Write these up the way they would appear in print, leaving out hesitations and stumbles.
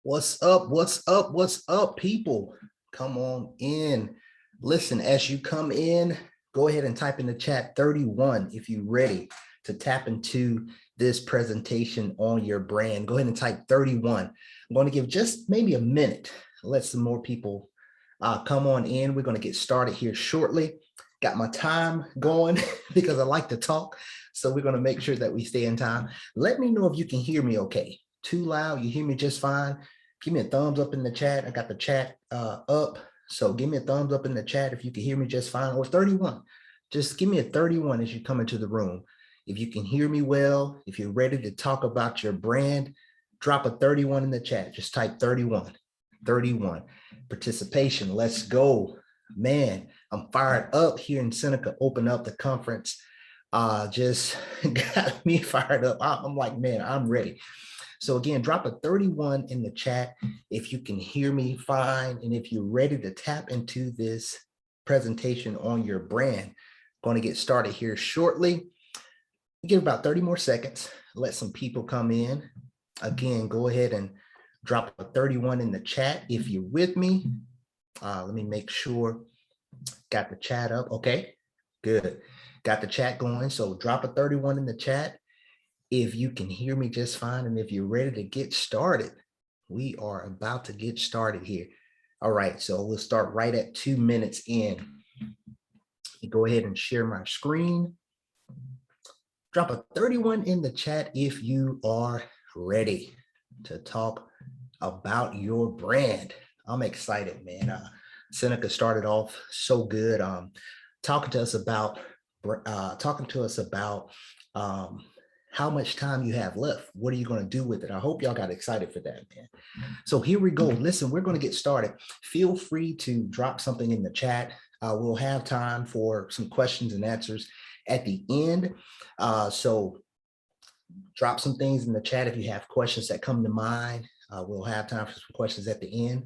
What's up? What's up? What's up, people? Come on in. Listen, as you come in, go ahead and type in the chat 31 if you're ready to tap into this presentation on your brand. Go ahead and type 31. I'm going to give just maybe a minute, let some more people come on in. We're going to get started here shortly. Got my time going because I like to talk. So we're going to make sure that we stay in time. Let me know if you can hear me okay. Too loud, you hear me just fine. Give me a thumbs up in the chat. I got the chat up. So give me a thumbs up in the chat if you can hear me just fine, or 31. Just give me a 31 as you come into the room. If you can hear me well, if you're ready to talk about your brand, drop a 31 in the chat. Just type 31, 31. Participation, let's go. Man, I'm fired up here in Seneca. Open up the conference. Just got me fired up. I'm like, man, I'm ready. So again, drop a 31 in the chat if you can hear me fine. And if you're ready to tap into this presentation on your brand, going to get started here shortly. Give about 30 more seconds. Let some people come in. Again, go ahead and drop a 31 in the chat if you're with me. Let me make sure. Got the chat up. Okay, good. Got the chat going. So drop a 31 in the chat if you can hear me just fine. And if you're ready to get started, we are about to get started here. All right, so we'll start right at 2 minutes in. Go ahead and share my screen. Drop a 31 in the chat if you are ready to talk about your brand. I'm excited, man. Seneca started off so good. Talking to us about how much time you have left. What are you going to do with it? I hope y'all got excited for that, man. So here we go. Listen, we're going to get started. Feel free to drop something in the chat. We'll have time for some questions and answers at the end. So drop some things in the chat if you have questions that come to mind. We'll have time for some questions at the end.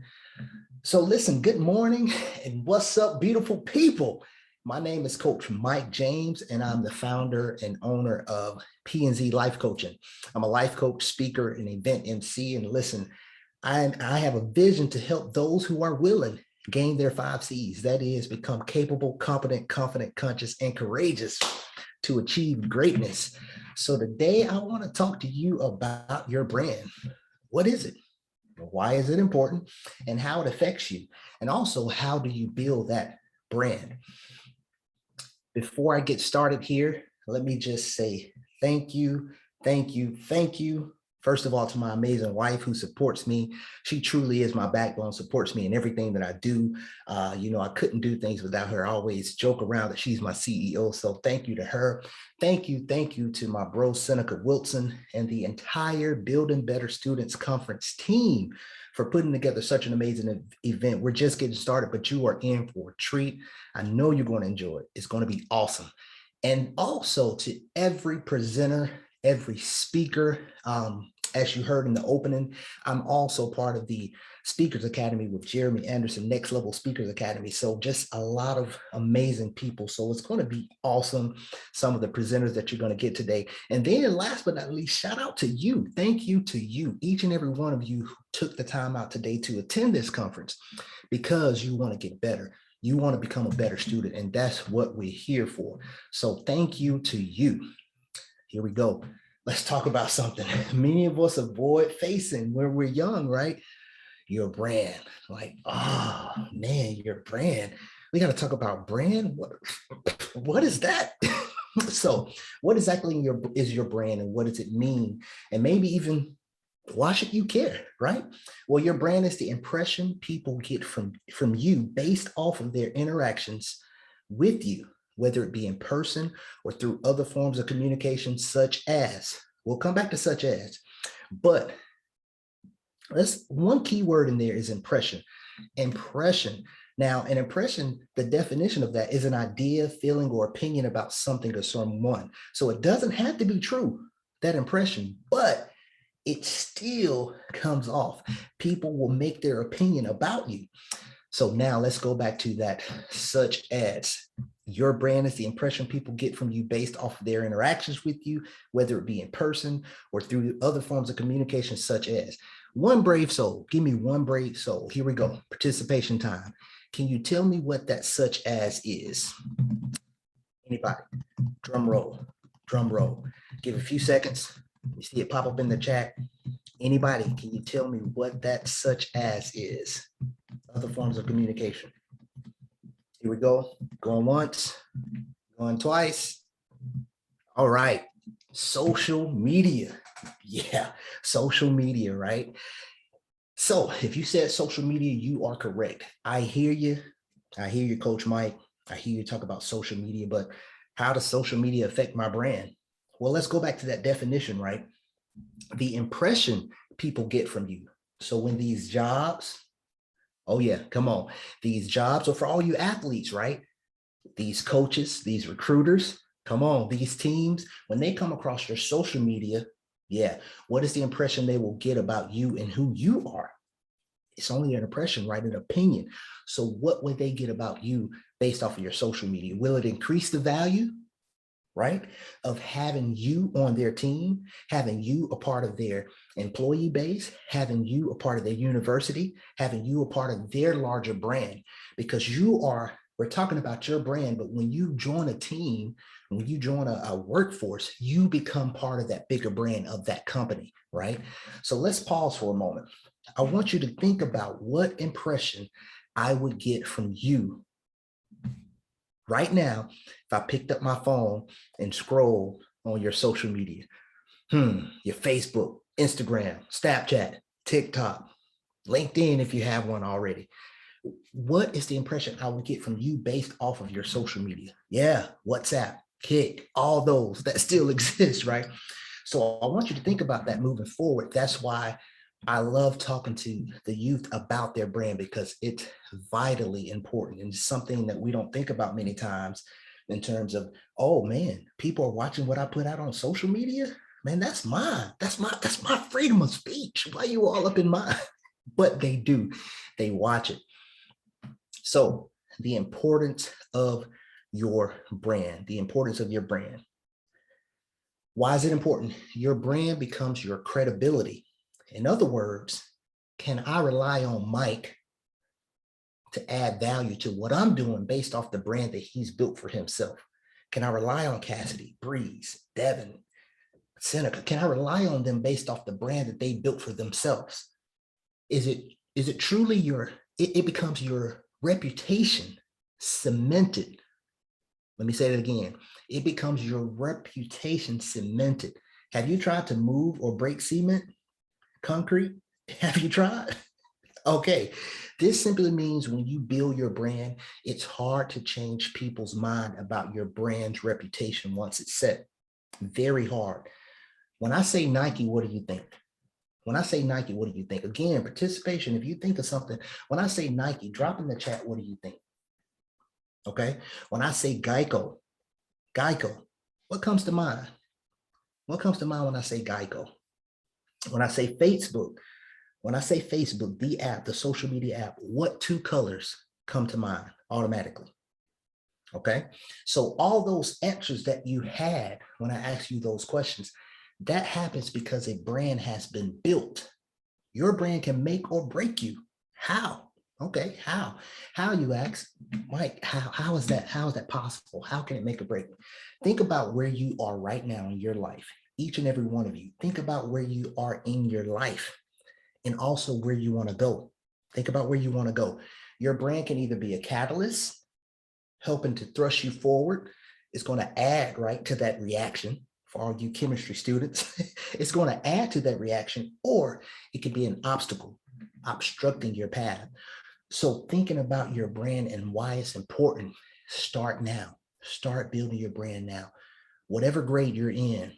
So listen, good morning and what's up, beautiful people? My name is Coach Mike James, and I'm the founder and owner of P&Z Life Coaching. I'm a life coach, speaker, and event MC. And listen, I have a vision to help those who are willing gain their 5 C's. That is, become capable, competent, confident, conscious, and courageous to achieve greatness. So today I want to talk to you about your brand. What is it? Why is it important? And how it affects you? And also, how do you build that brand? Before I get started here, let me just say thank you, thank you, thank you. First of all, to my amazing wife who supports me. She truly is my backbone, supports me in everything that I do. I couldn't do things without her. I always joke around that she's my CEO. So thank you to her. Thank you to my bro, Seneca Wilson, and the entire Building Better Students Conference team for putting together such an amazing event. We're just getting started, but you are in for a treat. I know you're going to enjoy it. It's going to be awesome. And also to every presenter, every speaker, as you heard in the opening, I'm also part of the Speakers Academy with Jeremy Anderson, Next Level Speakers Academy. So just a lot of amazing people. So it's going to be awesome. Some of the presenters that you're going to get today. And then last but not least, shout out to you. Thank you to you, each and every one of you who took the time out today to attend this conference because you want to get better. You want to become a better student, and that's what we're here for. So thank you to you. Here we go. Let's talk about something many of us avoid facing when we're young, right? Your brand. Like, oh man, your brand. We got to talk about brand. What is that? So what exactly is your brand, and what does it mean? And maybe even, why should you care, right? Well, your brand is the impression people get from you based off of their interactions with you, whether it be in person or through other forms of communication, such as, we'll come back to such as, but one key word in there is impression. Impression. Now, an impression, the definition of that is an idea, feeling, or opinion about something or someone. So it doesn't have to be true, that impression, but it still comes off. People will make their opinion about you. So now let's go back to that, such as. Your brand is the impression people get from you based off of their interactions with you, whether it be in person or through other forms of communication, such as. One brave soul. Give me one brave soul. Here we go. Participation time. Can you tell me what that such as is? Anybody? Drum roll. Drum roll. Give a few seconds. You see it pop up in the chat. Anybody, can you tell me what that such as is? Other forms of communication. Here we go. Going once, going twice. All right. Social media. Yeah, social media, right? So if you said social media, you are correct. I hear you. I hear you, Coach Mike. I hear you talk about social media, but how does social media affect my brand? Well, let's go back to that definition, right? The impression people get from you. So when these jobs, oh yeah, come on, these jobs are for all you athletes, right? These coaches, these recruiters, come on, these teams, when they come across your social media, yeah, what is the impression they will get about you and who you are? It's only an impression, right? An opinion. So what would they get about you based off of your social media? Will it increase the value, right, of having you on their team, having you a part of their employee base, having you a part of their university, having you a part of their larger brand? Because we're talking about your brand, but when you join a team, when you join a workforce, you become part of that bigger brand of that company, right? So let's pause for a moment. I want you to think about what impression I would get from you right now if I picked up my phone and scrolled on your social media. Your Facebook, Instagram, Snapchat, TikTok, LinkedIn, if you have one already. What is the impression I would get from you based off of your social media? Yeah, WhatsApp, Kik, all those that still exist, right? So I want you to think about that moving forward. That's why I love talking to the youth about their brand, because it's vitally important and something that we don't think about many times in terms of, oh man, people are watching what I put out on social media. Man, that's mine. That's my freedom of speech. Why are you all up in mine? But they do. They watch it. So the importance of your brand, the importance of your brand. Why is it important? Your brand becomes your credibility. In other words, can I rely on Mike to add value to what I'm doing based off the brand that he's built for himself? Can I rely on Cassidy, Breeze, Devin, Seneca? Can I rely on them based off the brand that they built for themselves? Is it truly it becomes your reputation cemented? Let me say that again. It becomes your reputation cemented. Have you tried to move or break cement, concrete? Have you tried? Okay. This simply means when you build your brand, it's hard to change people's mind about your brand's reputation once it's set. Very hard. When I say Nike, what do you think? When I say Nike, what do you think? Again, participation. If you think of something, when I say Nike, drop in the chat, what do you think? Okay. When I say Geico, what comes to mind? What comes to mind when I say Geico? When I say Facebook, the app, the social media app, what two colors come to mind automatically? Okay. So all those answers that you had when I asked you those questions, that happens because a brand has been built. Your brand can make or break you. How? Okay, how? How, you ask? Mike, how is that? How is that possible? How can it make or break? Think about where you are right now in your life. Each and every one of you. Think about where you are in your life and also where you want to go. Think about where you want to go. Your brand can either be a catalyst, helping to thrust you forward. It's going to add, right, to that reaction. For all you chemistry students, it's going to add to that reaction, or it could be an obstacle obstructing your path. So thinking about your brand and why it's important, start now. Start building your brand now. Whatever grade you're in,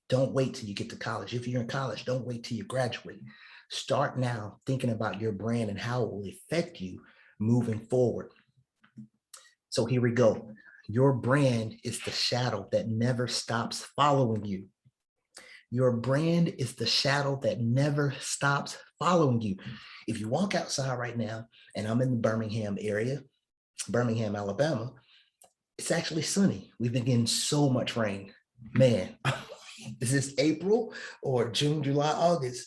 don't wait till you get to college. If you're in college, don't wait till you graduate. Start now thinking about your brand and how it will affect you moving forward. So here we go. Your brand is the shadow that never stops following you. Your brand is the shadow that never stops following you. If you walk outside right now, and I'm in the Birmingham area, Birmingham, Alabama, it's actually sunny. We've been getting so much rain. Man, is this April or June, July, August?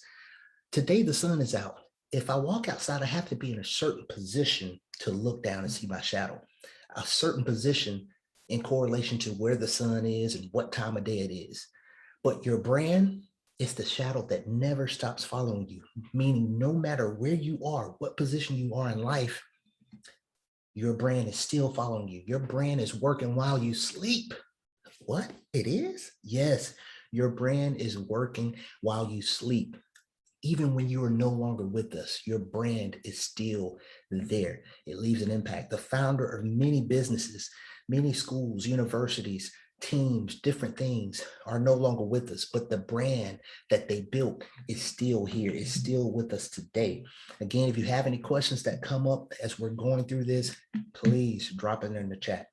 Today, the sun is out. If I walk outside, I have to be in a certain position to look down and see my shadow, a certain position in correlation to where the sun is and what time of day it is. But your brand is the shadow that never stops following you, meaning no matter where you are, what position you are in life, your brand is still following you. Your brand is working while you sleep. What? It is? Yes, your brand is working while you sleep. Even when you are no longer with us, your brand is still there. It leaves an impact. The founder of many businesses, many schools, universities, teams, different things are no longer with us, but the brand that they built is still here, is still with us today. Again, if you have any questions that come up as we're going through this, please drop it in the chat.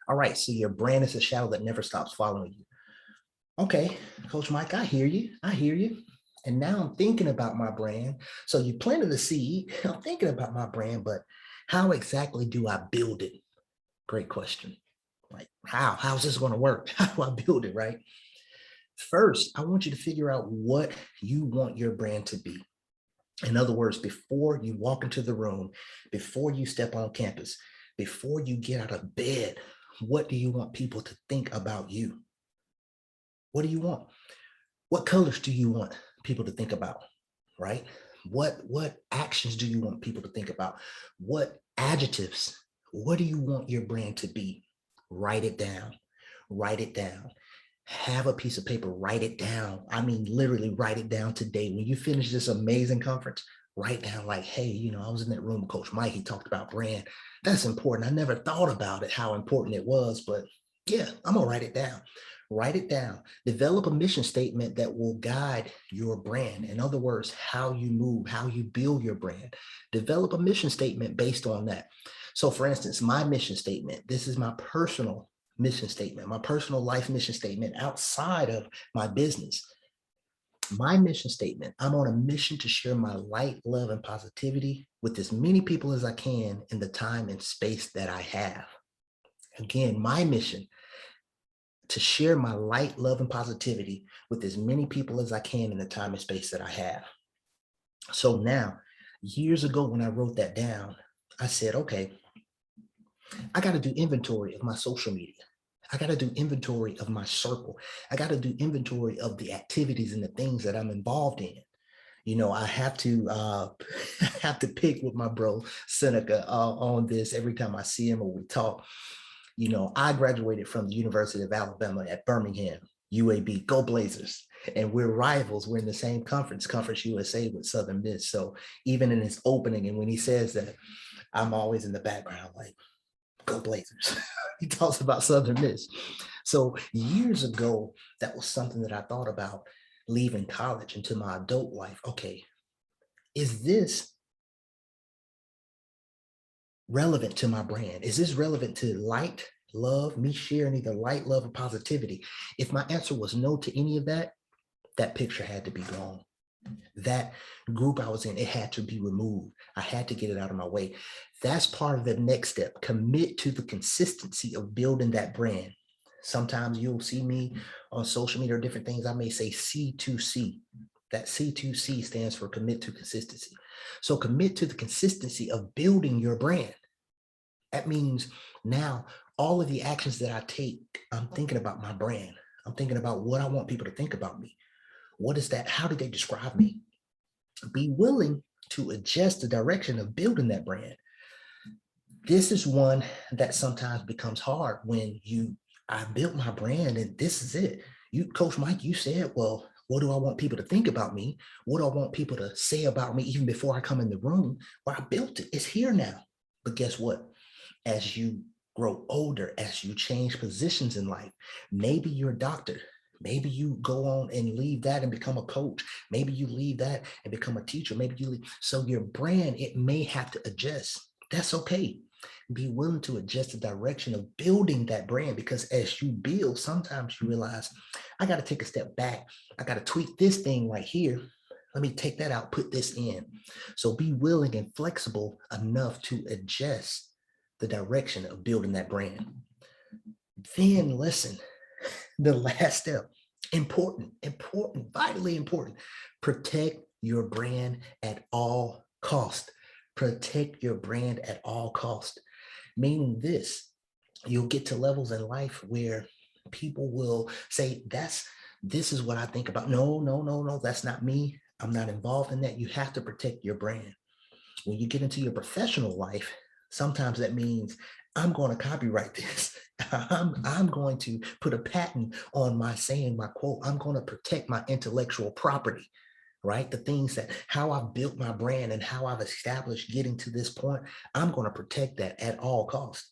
All right, so your brand is a shadow that never stops following you. Okay, Coach Mike, I hear you. I hear you. And now I'm thinking about my brand. So you planted the seed. I'm thinking about my brand, but how exactly do I build it? Great question. Like, how's this going to work? How do I build it, right? First, I want you to figure out what you want your brand to be. In other words, before you walk into the room, before you step on campus, before you get out of bed, what do you want people to think about you? What do you want? What colors do you want people to think about, right? What actions do you want people to think about? What adjectives? What do you want your brand to be? Write it down. Write it down. Have a piece of paper, write it down. I mean, literally write it down today. When you finish this amazing conference, write down like, hey, you know, I was in that room with Coach Mike. He talked about brand. That's important. I never thought about it, how important it was, but yeah, I'm gonna write it down. Write it down. Develop a mission statement that will guide your brand. In other words, how you move, how you build your brand. Develop a mission statement based on that. So for instance, my mission statement, this is my personal mission statement, my personal life mission statement outside of my business. My mission statement, I'm on a mission to share my light, love, and positivity with as many people as I can in the time and space that I have. Again, my mission, to share my light, love, and positivity with as many people as I can in the time and space that I have. So now, years ago when I wrote that down, I said, okay, I got to do inventory of my social media. I got to do inventory of my circle. I got to do inventory of the activities and the things that I'm involved in. You know, I have to have to pick with my bro Seneca on this every time I see him or we talk. You know, I graduated from the University of Alabama at Birmingham, UAB, go Blazers. And we're rivals. We're in the same conference, Conference USA with Southern Miss. So even in his opening, and when he says that, I'm always in the background like, go Blazers. He talks about Southern Miss. So years ago, that was something that I thought about leaving college into my adult life. Okay, is this relevant to my brand? Is this relevant to light, love, me sharing either light, love, or positivity? If my answer was no to any of that, that picture had to be gone. That group I was in, it had to be removed. I had to get it out of my way. That's part of the next step. Commit to the consistency of building that brand. Sometimes you'll see me on social media or different things. I may say C2C. That C2C stands for commit to consistency. So commit to the consistency of building your brand. That means now all of the actions that I take, I'm thinking about my brand. I'm thinking about what I want people to think about me. What is that? How do they describe me? Be willing to adjust the direction of building that brand. This is one that sometimes becomes hard when I built my brand and this is it. You, Coach Mike, you said, well, what do I want people to think about me? What do I want people to say about me even before I come in the room? Well, I built it. It's here now. But guess what? As you grow older, as you change positions in life, maybe you're a doctor. Maybe you go on and leave that and become a coach. Maybe you leave that and become a teacher. Maybe you leave. So your brand, it may have to adjust. That's okay. Be willing to adjust the direction of building that brand, because as you build, sometimes you realize, I got to take a step back. I got to tweak this thing right here. Let me take that out, put this in. So be willing and flexible enough to adjust the direction of building that brand. Then listen, the last step, important, vitally important, protect your brand at all cost. Protect your brand at all cost. Meaning this, you'll get to levels in life where people will say, this is what I think about. No, no, no, no, that's not me. I'm not involved in that. You have to protect your brand. When you get into your professional life, sometimes that means I'm going to copyright this. I'm going to put a patent on my saying, my quote. I'm going to protect my intellectual property, right? The things that how I've built my brand and how I've established getting to this point, I'm going to protect that at all costs.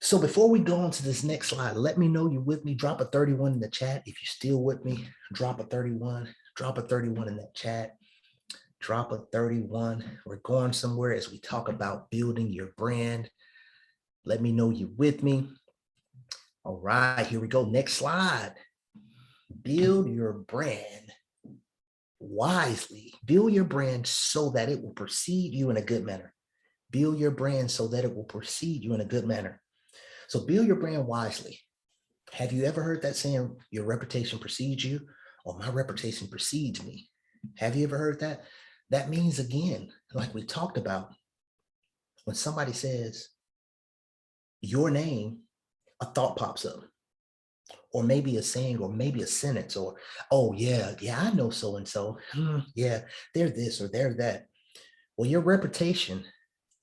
So before we go on to this next slide, let me know you're with me. Drop a 31 in the chat. If you're still with me, drop a 31. Drop a 31 in that chat. Drop a 31. We're going somewhere as we talk about building your brand. Let me know you're with me. All right, here we go. Next slide. Build your brand wisely. Build your brand so that it will precede you in a good manner. Build your brand so that it will precede you in a good manner. So build your brand wisely. Have you ever heard that saying, your reputation precedes you, or my reputation precedes me? Have you ever heard that? That means, again, like we talked about, when somebody says your name, a thought pops up, or maybe a saying, or maybe a sentence, or, oh yeah, I know so-and-so. Yeah, they're this or they're that. Well, your reputation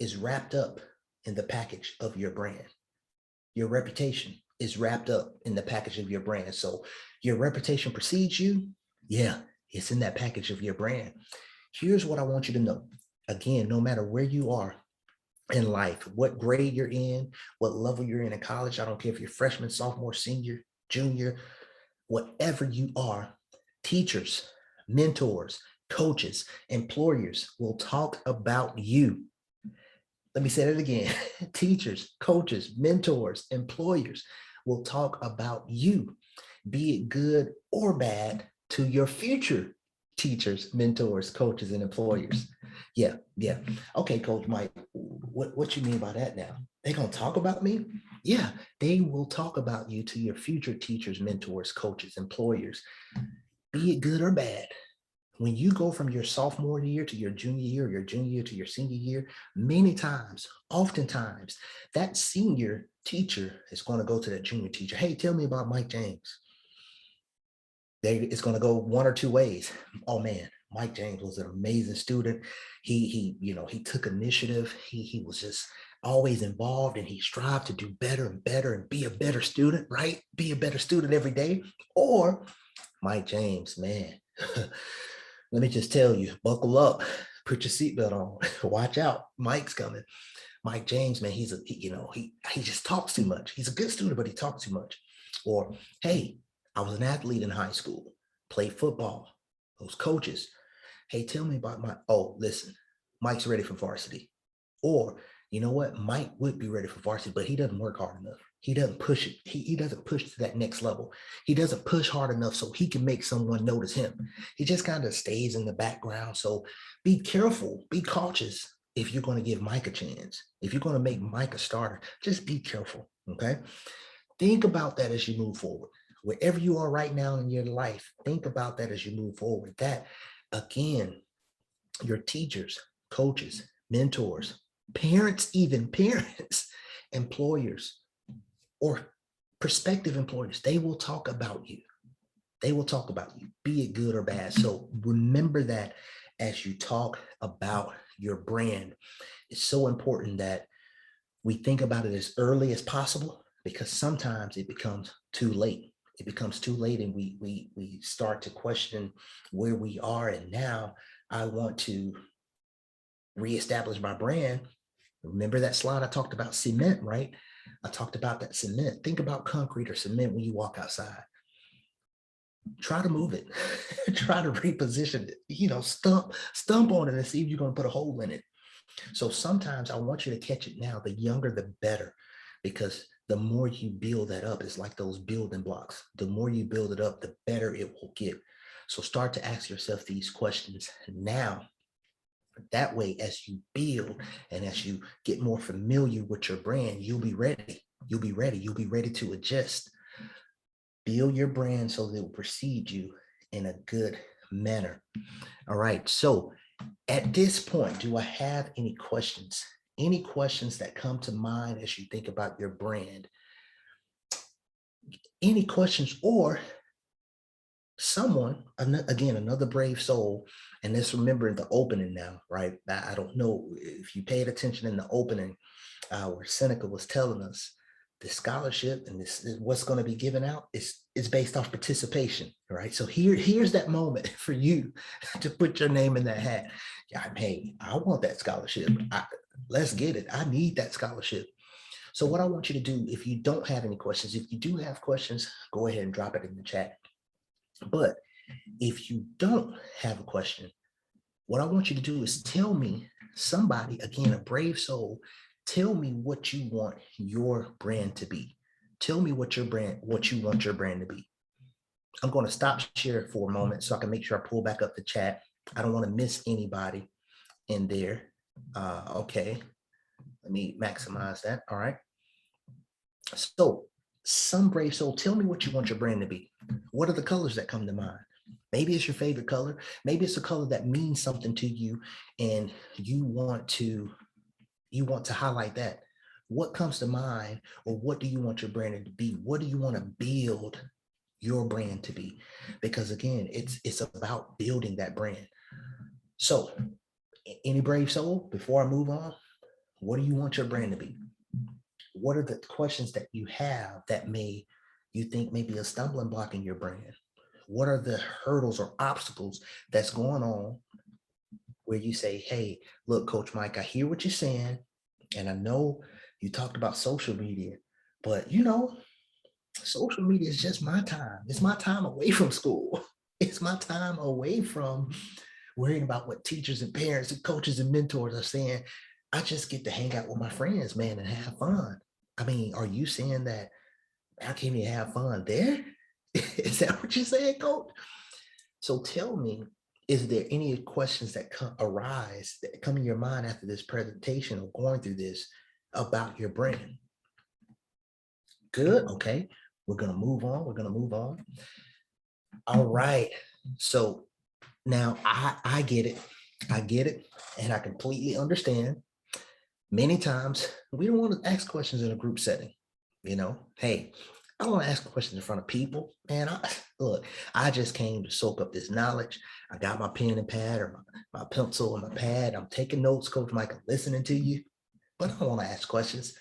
is wrapped up in the package of your brand. Your reputation is wrapped up in the package of your brand. So your reputation precedes you. Yeah, it's in that package of your brand. Here's what I want you to know. Again, no matter where you are in life, what grade you're in, what level you're in college, I don't care if you're freshman, sophomore, senior, junior, whatever you are, teachers, mentors, coaches, employers will talk about you. Let me say that again. Teachers, coaches, mentors, employers will talk about you, be it good or bad, to your future teachers, mentors, coaches, and employers. Yeah. Okay, Coach Mike, what you mean by that now? They gonna talk about me? Yeah, they will talk about you to your future teachers, mentors, coaches, employers, be it good or bad. When you go from your sophomore year to your junior year, your junior year to your senior year, many times, oftentimes, that senior teacher is going to go to that junior teacher. Hey, tell me about Mike James. It's going to go one or two ways. Oh man, Mike James was an amazing student. He took initiative. He was just always involved, and he strived to do better and better and be a better student, right? Be a better student every day. Or Mike James, man. Let me just tell you, buckle up, put your seatbelt on, watch out, Mike's coming. Mike James, man, he just talks too much. He's a good student, but he talks too much. Or, hey, I was an athlete in high school, played football, those coaches. Hey, tell me about listen, Mike's ready for varsity. Or, you know what, Mike would be ready for varsity, but he doesn't work hard enough. He doesn't push it. He doesn't push to that next level. He doesn't push hard enough so he can make someone notice him. He just kind of stays in the background. So be careful, be cautious if you're going to give Mike a chance. If you're going to make Mike a starter, just be careful, okay? Think about that as you move forward. Wherever you are right now in your life, think about that as you move forward. That, again, your teachers, coaches, mentors, parents, even parents, employers, or prospective employers, they will talk about you. They will talk about you, be it good or bad. So remember that as you talk about your brand. It's so important that we think about it as early as possible, because sometimes it becomes too late. It becomes too late, and we start to question where we are. And now I want to reestablish my brand. Remember that slide I talked about cement, right? I talked about that cement. Think about concrete or cement when you walk outside. Try to move it. Try to reposition it. Stump on it and see if you're going to put a hole in it. So sometimes I want you to catch it now. The younger, the better, because the more you build that up, it's like those building blocks. The more you build it up, the better it will get. So start to ask yourself these questions now. That way, as you build and as you get more familiar with your brand, you'll be ready. You'll be ready. You'll be ready to adjust. Build your brand so that it will precede you in a good manner. All right. So at this point, do I have any questions? Any questions that come to mind as you think about your brand? Any questions, or someone, again, another brave soul, and let's remember the opening now, right? I don't know if you paid attention in the opening where Seneca was telling us the scholarship and this is what's going to be given out is based off participation, right? So here's that moment for you to put your name in that hat. Yeah, hey, I want that scholarship. Let's get it. I need that scholarship. So what I want you to do, if you don't have any questions, if you do have questions, go ahead and drop it in the chat. But if you don't have a question, what I want you to do is tell me, somebody, again, a brave soul, tell me what you want your brand to be. Tell me what you want your brand to be. I'm going to stop share for a moment so I can make sure I pull back up the chat. I don't want to miss anybody in there. Okay, let me maximize that. All right. So some brave soul, tell me what you want your brand to be. What are the colors that come to mind? Maybe it's your favorite color. Maybe it's a color that means something to you and you want to highlight that. What comes to mind, or what do you want your brand to be? What do you want to build your brand to be? Because again, it's about building that brand. So any brave soul, before I move on, what do you want your brand to be? What are the questions that you have that you think may be a stumbling block in your brand? What are the hurdles or obstacles that's going on where you say, hey, look, Coach Mike, I hear what you're saying. And I know you talked about social media, but social media is just my time. It's my time away from school. It's my time away from worrying about what teachers and parents and coaches and mentors are saying. I just get to hang out with my friends, man, and have fun. I mean, are you saying that how can you have fun there? Is that what you're saying, Coach? So tell me, is there any questions that arise that come in your mind after this presentation or going through this about your brand? Good. Okay. We're going to move on. All right. So now I get it. And I completely understand. Many times we don't want to ask questions in a group setting. Hey, I don't want to ask questions in front of people. Man, I just came to soak up this knowledge. I got my pen and pad, or my pencil and my pad. I'm taking notes, Coach Mike. I'm listening to you, but I don't want to ask questions.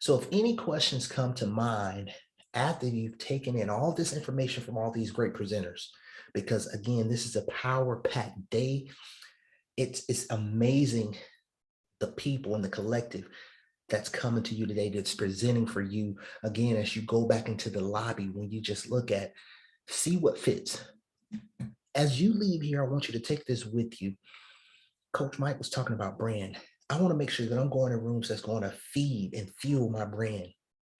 So if any questions come to mind after you've taken in all this information from all these great presenters, because again, this is a power-packed day. It's amazing, the people in the collective that's coming to you today, that's presenting for you. Again, as you go back into the lobby, when you just look at, see what fits. As you leave here, I want you to take this with you. Coach Mike was talking about brand. I want to make sure that I'm going to rooms that's going to feed and fuel my brand.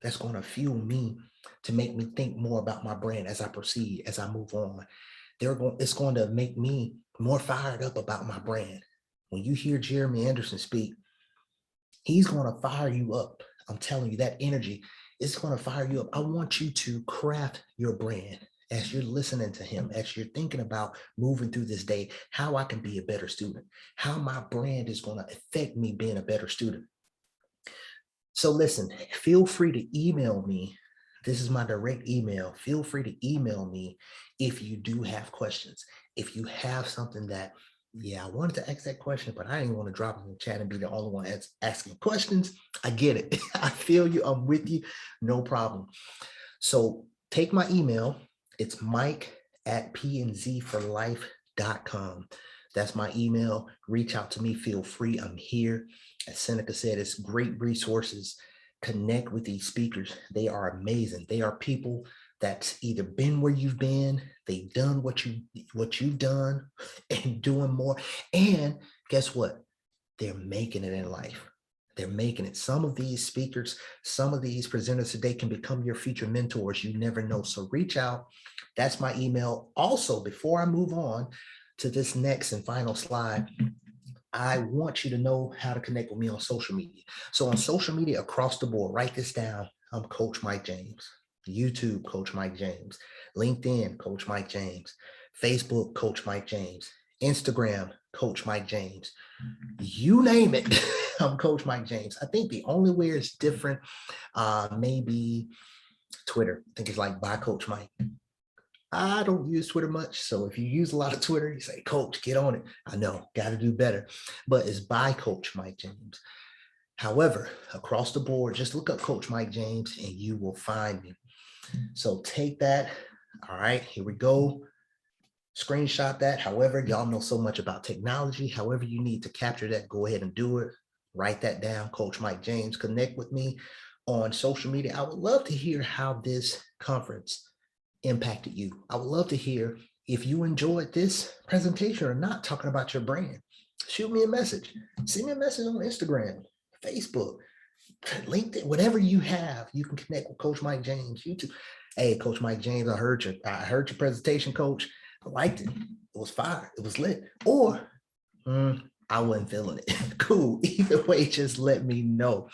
That's going to fuel me to make me think more about my brand as I proceed, as I move on. It's going to make me more fired up about my brand. When you hear Jeremy Anderson speak, he's going to fire you up. I'm telling you, that energy is going to fire you up. I want you to craft your brand as you're listening to him, as you're thinking about moving through this day, how I can be a better student, how my brand is going to affect me being a better student. So listen, feel free to email me. This is my direct email. Feel free to email me if you do have questions. If you have something that, yeah, I wanted to ask that question, but I didn't want to drop it in the chat and be the only one asking questions. I get it. I feel you. I'm with you. No problem. So take my email. It's mike@pnzforlife.com. That's my email. Reach out to me. Feel free. I'm here. As Seneca said, it's great resources. Connect with these speakers. They are amazing. They are people that's either been where you've been, they've done what you've done, and doing more. And guess what? They're making it in life. They're making it. Some of these speakers, some of these presenters today can become your future mentors. You never know. So reach out. That's my email. Also, before I move on to this next and final slide, I want you to know how to connect with me on social media. So on social media across the board, write this down. I'm Coach Mike James. YouTube, Coach Mike James. LinkedIn, Coach Mike James. Facebook, Coach Mike James. Instagram, Coach Mike James. You name it, I'm Coach Mike James. I think the only way it's different, maybe Twitter. I think it's like by Coach Mike. I don't use Twitter much. So if you use a lot of Twitter, you say, Coach, get on it. I know, got to do better. But it's by Coach Mike James. However, across the board, just look up Coach Mike James and you will find me. So take that. All right, here we go. Screenshot that. However, y'all know so much about technology. However you need to capture that, go ahead and do it. Write that down, Coach Mike James. Connect with me on social media. I would love to hear how this conference impacted you. I would love to hear if you enjoyed this presentation or not, talking about your brand. Shoot me a message. Send me a message on Instagram, Facebook, LinkedIn, whatever you have. You can connect with Coach Mike James, YouTube. Hey, Coach Mike James, I heard your presentation, Coach. I liked it. It was fire. It was lit. Or I wasn't feeling it. Cool. Either way, just let me know.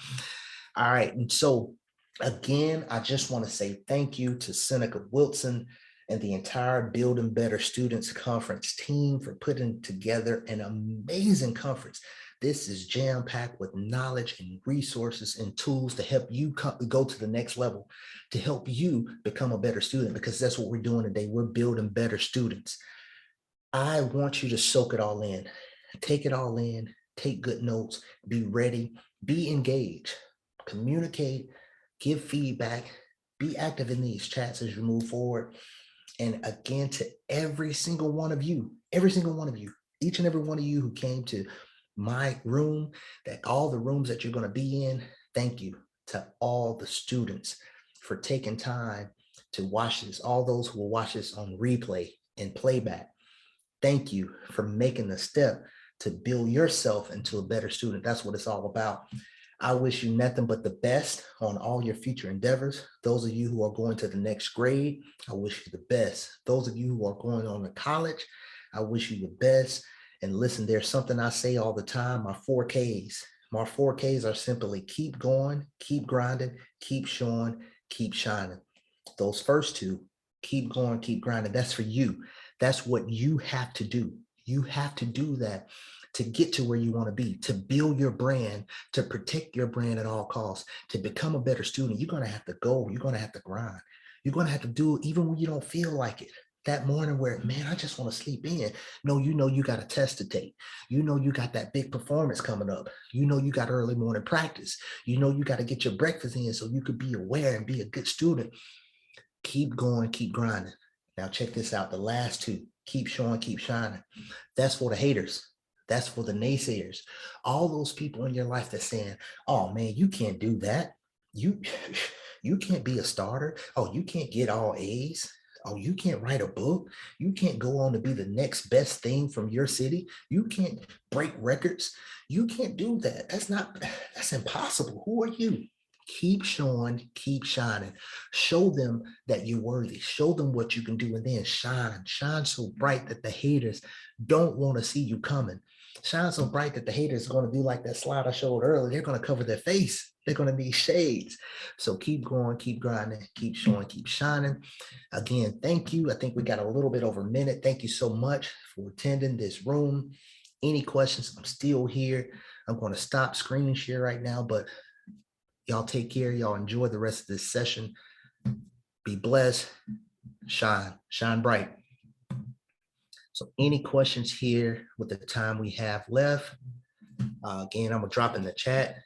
All right. And so again, I just want to say thank you to Seneca Wilson and the entire Building Better Students Conference team for putting together an amazing conference. This is jam-packed with knowledge and resources and tools to help you go to the next level, to help you become a better student, because that's what we're doing today. We're building better students. I want you to soak it all in, take it all in, take good notes, be ready, be engaged, communicate, give feedback, be active in these chats as you move forward. And again, to every single one of you, each and every one of you who came to my room, that all the rooms that you're going to be in, thank you to all the students for taking time to watch this, all those who will watch this on replay and playback. Thank you for making the step to build yourself into a better student. That's what it's all about. I wish you nothing but the best on all your future endeavors. Those of you who are going to the next grade, I wish you the best. Those of you who are going on to college, I wish you the best. And listen, there's something I say all the time, my 4Ks. My 4Ks are simply keep going, keep grinding, keep showing, keep shining. Those first two, keep going, keep grinding, that's for you. That's what you have to do. You have to do that to get to where you want to be, to build your brand, to protect your brand at all costs, to become a better student. You're going to have to go. You're going to have to grind. You're going to have to do it even when you don't feel like it. That morning where, man, I just want to sleep in. No, you know you got a test to take. You know you got that big performance coming up. You know you got early morning practice. You know you got to get your breakfast in so you could be aware and be a good student. Keep going, keep grinding. Now check this out. The last two, keep showing, keep shining. That's for the haters. That's for the naysayers. All those people in your life that's saying, oh man, you can't do that. You can't be a starter. Oh, you can't get all A's. Oh, you can't write a book. You can't go on to be the next best thing from your city. You can't break records. You can't do that. That's impossible. Who are you? Keep showing, keep shining. Show them that you're worthy. Show them what you can do, and then shine. Shine so bright that the haters don't want to see you coming. Shine so bright that the haters are going to do like that slide I showed earlier. They're going to cover their face. They're going to need shades. So keep going, keep grinding, keep showing, keep shining. Again, thank you. I think we got a little bit over a minute. Thank you so much for attending this room. Any questions? I'm still here. I'm going to stop screen share right now, but y'all take care. Y'all enjoy the rest of this session. Be blessed. Shine bright. So any questions here with the time we have left? Again, I'm going to drop in the chat.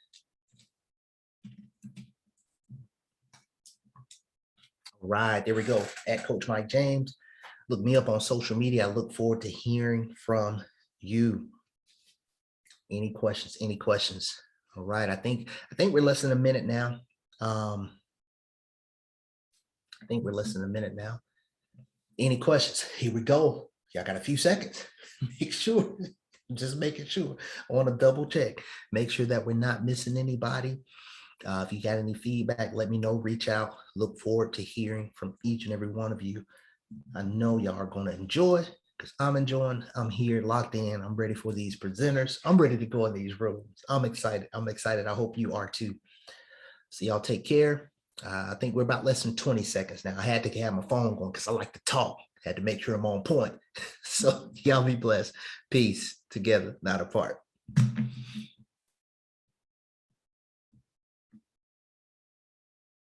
All right, there we go. At Coach Mike James. Look me up on social media. I look forward to hearing from you. Any questions? Any questions? All right, I think we're less than a minute now. I think we're less than a minute now. Any questions? Here we go. Y'all got a few seconds. Make sure, just making sure. I want to double check. Make sure that we're not missing anybody. If you got any feedback, let me know, reach out. Look forward to hearing from each and every one of you. I know y'all are going to enjoy, because I'm enjoying. I'm here locked in. I'm ready for these presenters. I'm ready to go in these rooms. I'm excited. I hope you are too. So y'all take care. I think we're about less than 20 seconds now. I had to have my phone going because I like to talk. Had to make sure I'm on point. So y'all be blessed. Peace. Together, not apart.